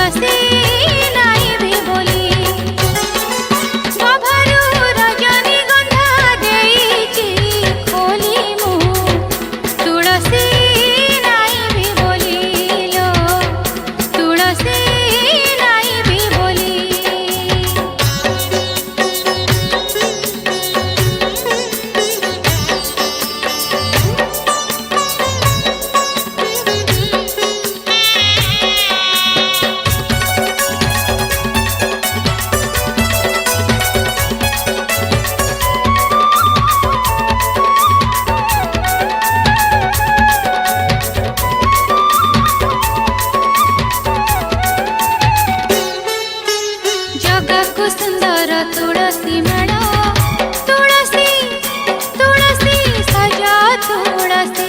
तुळसी नाइबी बोली गभारू रजनी गंधा देइची खोली मु तुळसी नाइबी बोली लो तुळसी नाइबी बोली जगको सुंदर तुळसी मेळ तुळसी तुळसी सजा तुळसी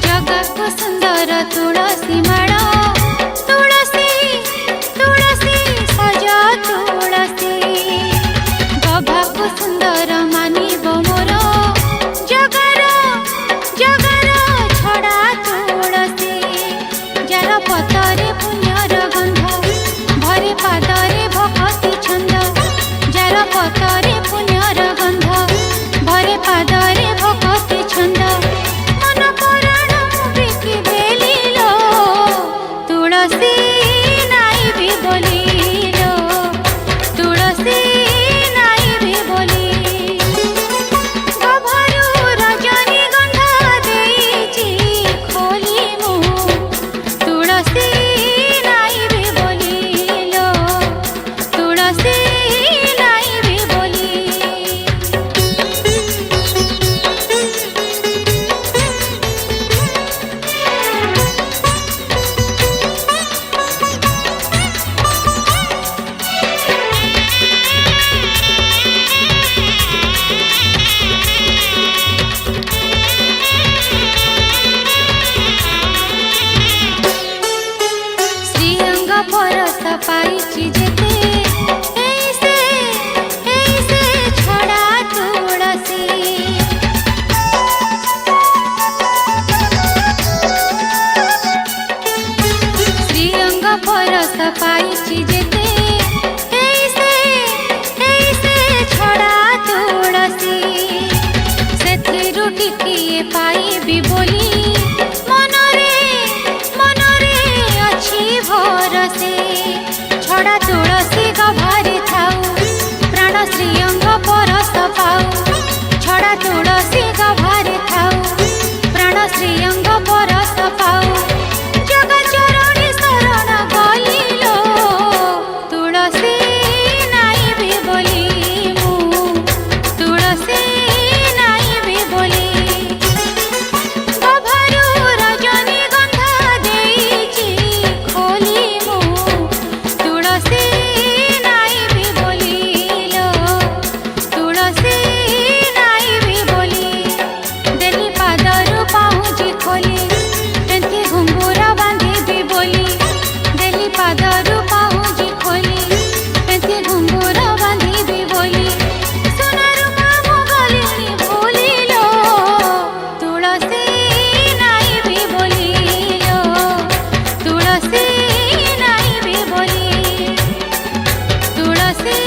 जगको सुंदर तुळसी मेळ तुळसी तुळसी सजा तुळसी गभाको सुंदर मानिब मोर जगर जगर छड़ा तुळसी जार पतरे पुण्यर गंध भरे पादरे भक्ति छंद जार पतरे पुण्यर गंध भरे पादरे भक्ति छंद मन प्राण बिकी देली लो तुळसी नाइबी बोली लो तुळसी नाइबी बोली गभारू रजनी गंधा देइची खोली मु तुळसी नाइबी बोली लो तुळसी नाइबी बोली श्रीअंग परस पाइची जेते ऐसे छड़ा तुळसी श्रीअंग परस पाइची जेते ऐसे छड़ा तुळसी सेथिरु टिकिए पाइबी बोली मनरे अछि भरसे छड़ा तुळसी गभारे थाउ प्राण श्रीअंग परस पाउ छड़ा तुळसी गभारे थाउ प्राण श्रीअंग परस पाउ जग चरणी शरण गली लो तुळसी नाइबी बोली मु तुळसी नाइबी बोली गभारू रजनी गंधा देइची खोली मु तुळसी नाइबी बोली लो तुळसी नाइबी बोली देली पादरू पाहुजी खोली तेंथि घुंगुरा बांधिबी बोली देली पादरू पाहुजी खोली तेंथि घुंगुरा बांधिबी बोली सोनारू मामु गलिनी भूली लो तुळसी नाइबी बोली लो तुळसी नाइबी बोली तुळसी